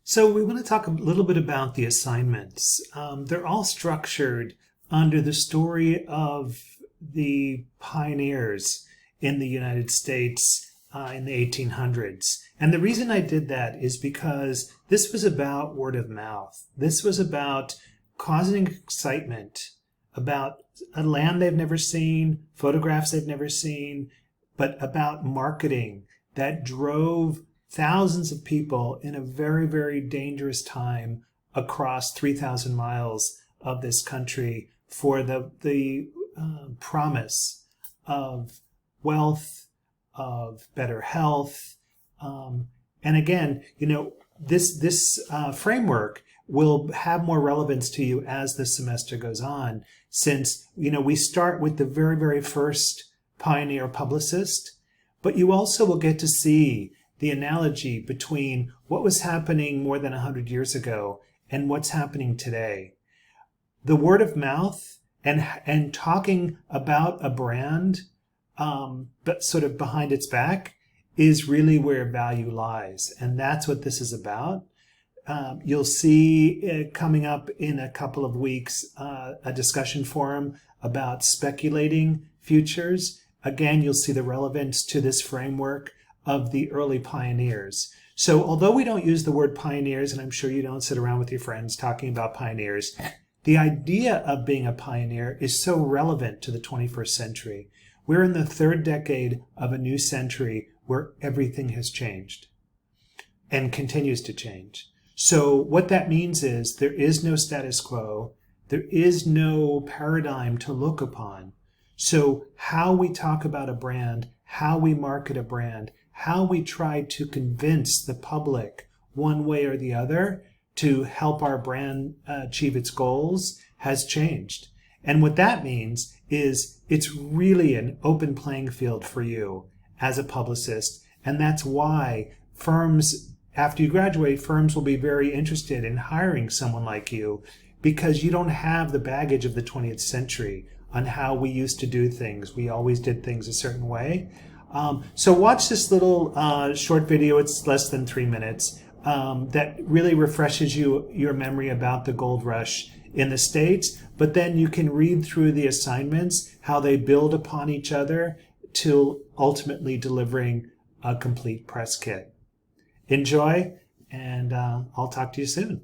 So we want to talk a little bit about the assignments. They're all structured under the story of the pioneers in the United States in the 1800s. And the reason I did that is because this was about word of mouth. This was about causing excitement about a land they've never seen, photographs they've never seen, but about marketing that drove thousands of people in a very, very dangerous time across 3,000 miles of this country for the promise of wealth, of better health. And again, this framework will have more relevance to you as the semester goes on, since, we start with the very, very first pioneer publicist, but you also will get to see the analogy between what was happening more than 100 years ago and what's happening today. The word of mouth and talking about a brand, but sort of behind its back, is really where value lies. And that's what this is about. You'll see coming up in a couple of weeks a discussion forum about speculating futures. Again, you'll see the relevance to this framework of the early pioneers. So although we don't use the word pioneers, and I'm sure you don't sit around with your friends talking about pioneers, the idea of being a pioneer is so relevant to the 21st century. We're in the third decade of a new century where everything has changed and continues to change. So what that means is there is no status quo. There is no paradigm to look upon. So how we talk about a brand, how we market a brand, how we try to convince the public one way or the other to help our brand achieve its goals has changed. And what that means is it's really an open playing field for you as a publicist. And that's why firms, after you graduate, firms will be very interested in hiring someone like you, because you don't have the baggage of the 20th century on how we used to do things. We always did things a certain way. So watch this little short video. It's less than 3 minutes that really refreshes your memory about the gold rush in the States. But then you can read through the assignments, how they build upon each other till ultimately delivering a complete press kit. Enjoy, and I'll talk to you soon.